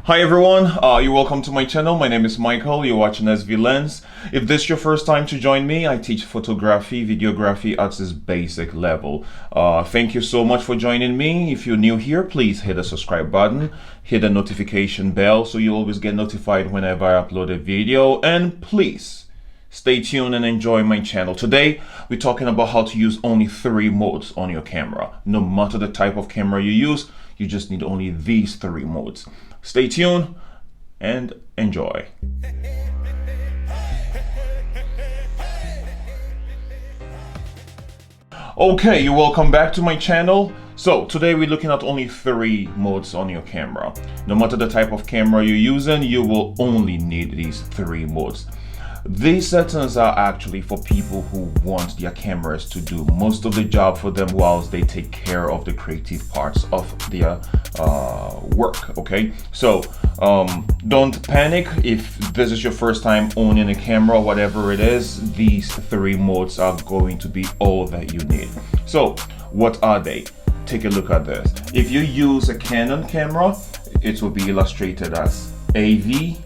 Hi everyone, you're welcome to my channel. My name is Michael. You're watching SV Lens. If this is your first time to join me, I teach photography, videography at this basic level. Thank you so much for joining me. If you're new here, please hit the subscribe button, hit the notification bell so you always get notified whenever I upload a video, and please stay tuned and enjoy my channel. Today, we're talking about how to use only 3 modes on your camera. No matter the type of camera you use, you just need only these 3 modes. Stay tuned and enjoy. Okay, you're welcome back to my channel. So today we're looking at only 3 modes on your camera. No matter the type of camera you're using, you will only need these 3 modes. These settings are actually for people who want their cameras to do most of the job for them whilst they take care of the creative parts of their work. Okay, so don't panic if this is your first time owning a camera, whatever it is. These 3 modes are going to be all that you need. So what are they? Take a look at this. If you use a Canon camera, it will be illustrated as AV,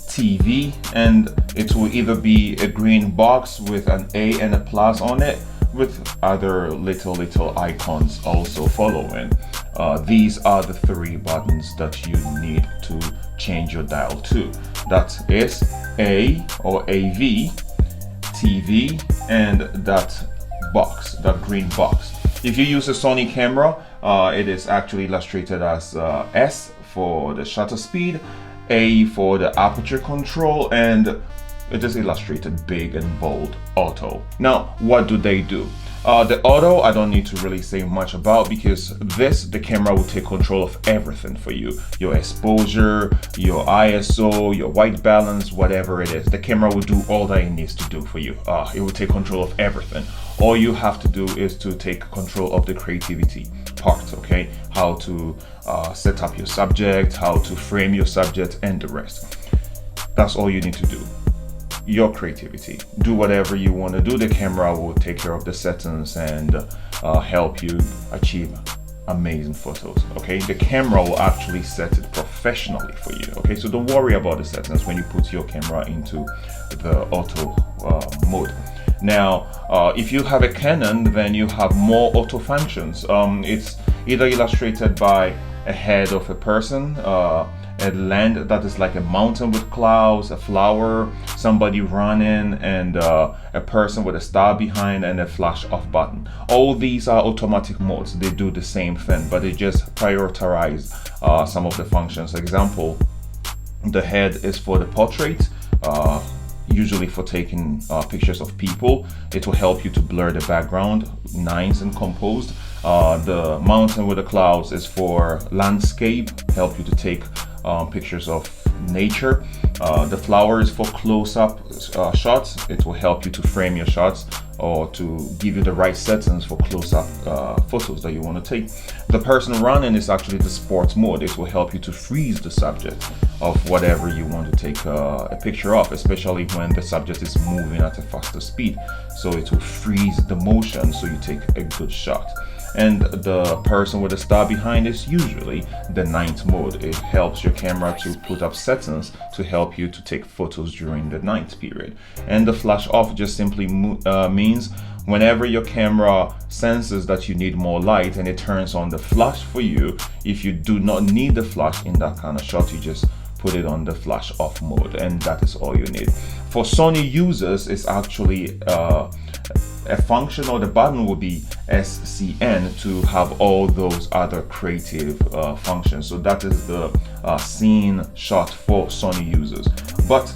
TV, and it will either be a green box with an A and a plus on it with other little icons also following. These are the 3 buttons that you need to change your dial to. That is A or AV, TV, and that box, that green box. If you use a Sony camera, it is actually illustrated as S for the shutter speed, A for the aperture control, and it is illustrated big and bold, auto. Now, what do they do? The auto, I don't need to really say much about, because the camera will take control of everything for you. Your exposure, your ISO, your white balance, whatever it is. The camera will do all that it needs to do for you. It will take control of everything. All you have to do is to take control of the creativity part, okay? How to set up your subject, how to frame your subject, and the rest. That's all you need to do. Your creativity. Do whatever you want to do. The camera will take care of the settings and help you achieve amazing photos. Okay, the camera will actually set it professionally for you. Okay, so don't worry about the settings when you put your camera into the auto mode. Now, if you have a Canon, then you have more auto functions. It's either illustrated by a head of a person, a land that is like a mountain with clouds, a flower, somebody running, and a person with a star behind, and a flash off button. All these are automatic modes. They do the same thing, but they just prioritize some of the functions. Example, the head is for the portrait, usually for taking pictures of people. It will help you to blur the background, nice and composed. The mountain with the clouds is for landscape, help you to take pictures of nature. The flower is for close-up shots. It will help you to frame your shots or to give you the right settings for close-up photos that you want to take. The person running is actually the sports mode. It will help you to freeze the subject of whatever you want to take a picture of, especially when the subject is moving at a faster speed. So it will freeze the motion so you take a good shot. And the person with the star behind is usually the night mode. It helps your camera to put up settings to help you to take photos during the night period. And the flash off just simply means whenever your camera senses that you need more light and it turns on the flash for you. If you do not need the flash in that kind of shot, you just put it on the flash off mode, and that is all you need. For Sony users, it's actually a function, or the button will be SCN to have all those other creative functions. So that is the scene shot for Sony users. But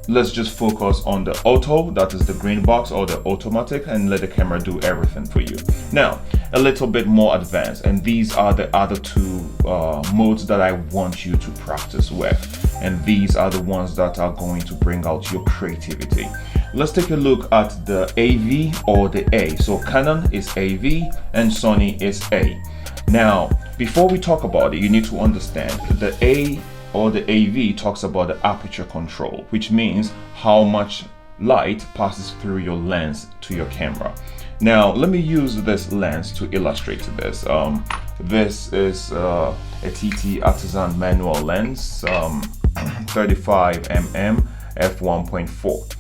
let's just focus on the auto, that is the green box, or the automatic, and let the camera do everything for you. Now, a little bit more advanced, and these are the other 2 modes that I want you to practice with, and these are the ones that are going to bring out your creativity. Let's take a look at the AV or the A. So Canon is AV and Sony is A. Now, before we talk about it, you need to understand the A or the AV talks about the aperture control, which means how much light passes through your lens to your camera. Now, let me use this lens to illustrate this. This is a TT Artisan manual lens, 35mm f1.4.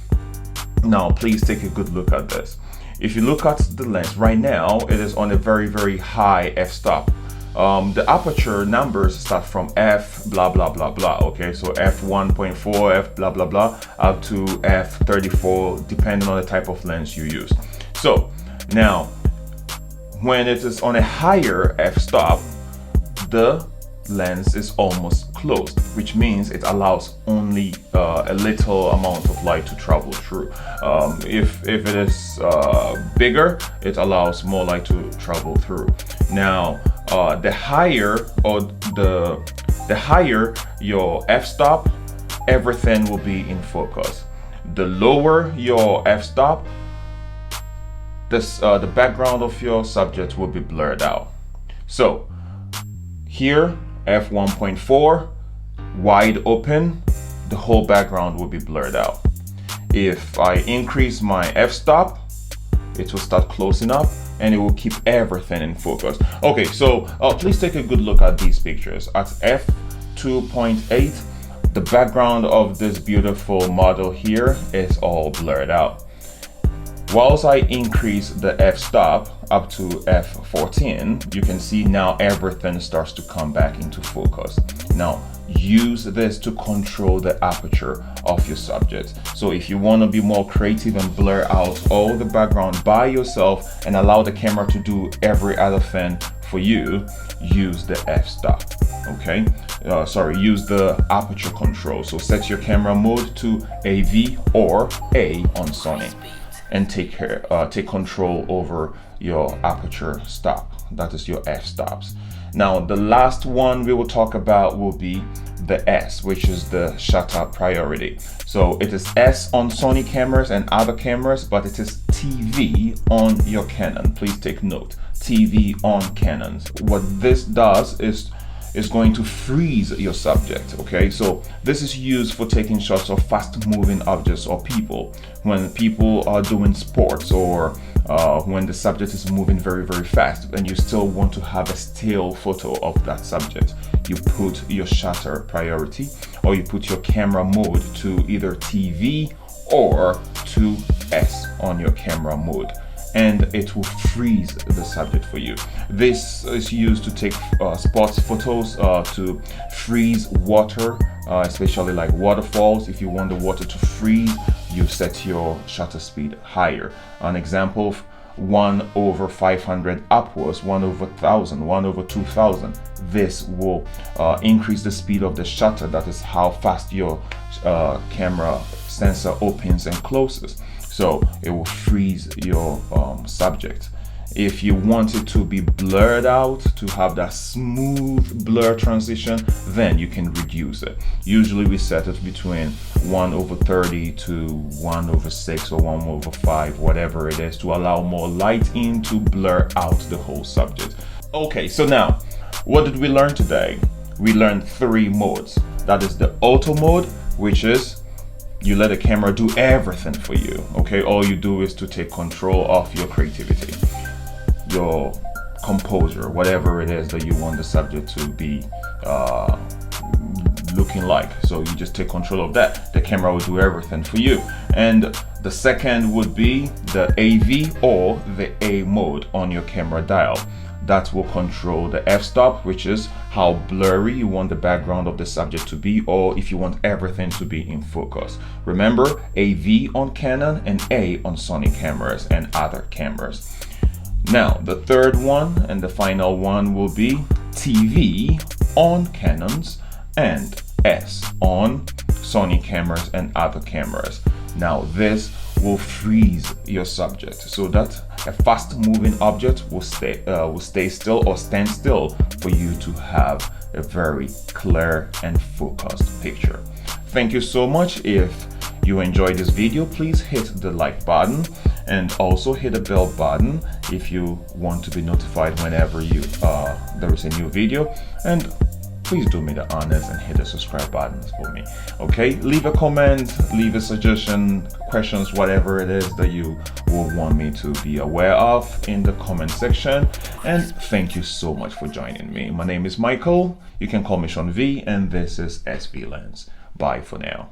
Now please take a good look at this. If you look at the lens right now, it is on a very high f-stop. The aperture numbers start from f blah blah blah blah, okay, so f1.4, f blah blah blah, up to f34, depending on the type of lens you use. So now when it is on a higher f-stop, the lens is almost closed, which means it allows only a little amount of light to travel through. If it is bigger, it allows more light to travel through. Now the higher your f-stop, everything will be in focus. The lower your f-stop, the background of your subject will be blurred out. So here, f1.4, wide open, the whole background will be blurred out. If I increase my f-stop, it will start closing up and it will keep everything in focus. Okay, so please take a good look at these pictures. At f2.8, the background of this beautiful model here is all blurred out. Whilst I increase the f-stop up to f14, you can see now everything starts to come back into focus. Now use this to control the aperture of your subject. So if you want to be more creative and blur out all the background by yourself and allow the camera to do every other thing for you, use the f-stop, okay? Use the aperture control. So set your camera mode to AV or A on Sony, and take control over your aperture stop. That is your f-stops. Now the last one we will talk about will be the S, which is the shutter priority. So it is S on Sony cameras and other cameras, but it is TV on your Canon. Please take note, TV on Canons. What this does is going to freeze your subject, okay? So this is used for taking shots of fast moving objects or people. When people are doing sports or when the subject is moving very fast and you still want to have a still photo of that subject, you put your shutter priority or you put your camera mode to either TV or to S on your camera mode, and it will freeze the subject for you. This is used to take sports photos, to freeze water, especially like waterfalls. If you want the water to freeze, you set your shutter speed higher. An example, 1/500 upwards, 1/1000, 1/2000. This will increase the speed of the shutter. That is how fast your camera sensor opens and closes. So it will freeze your subject. If you want it to be blurred out, to have that smooth blur transition, then you can reduce it. Usually we set it between 1/30 to 1/6 or 1/5, whatever it is, to allow more light in to blur out the whole subject. Okay, so now, what did we learn today? We learned 3 modes. That is the auto mode, which is you let the camera do everything for you, okay? All you do is to take control of your creativity, your composure, whatever it is that you want the subject to be looking like. So you just take control of that. The camera will do everything for you. And the second would be the AV or the A mode on your camera dial. That will control the f-stop, which is how blurry you want the background of the subject to be, or if you want everything to be in focus. Remember, AV on Canon and A on Sony cameras and other cameras. Now, the third one and the final one will be TV on Canons and S on Sony cameras and other cameras. Now, this will freeze your subject so that a fast moving object will stay still or stand still for you to have a very clear and focused picture. Thank you so much. If you enjoyed this video, please hit the like button and also hit the bell button if you want to be notified whenever there is a new video, and please do me the honors and hit the subscribe button for me. Okay, leave a comment, leave a suggestion, questions, whatever it is that you will want me to be aware of in the comment section. And thank you so much for joining me. My name is Michael. You can call me Sean V, and this is SV Lens. Bye for now.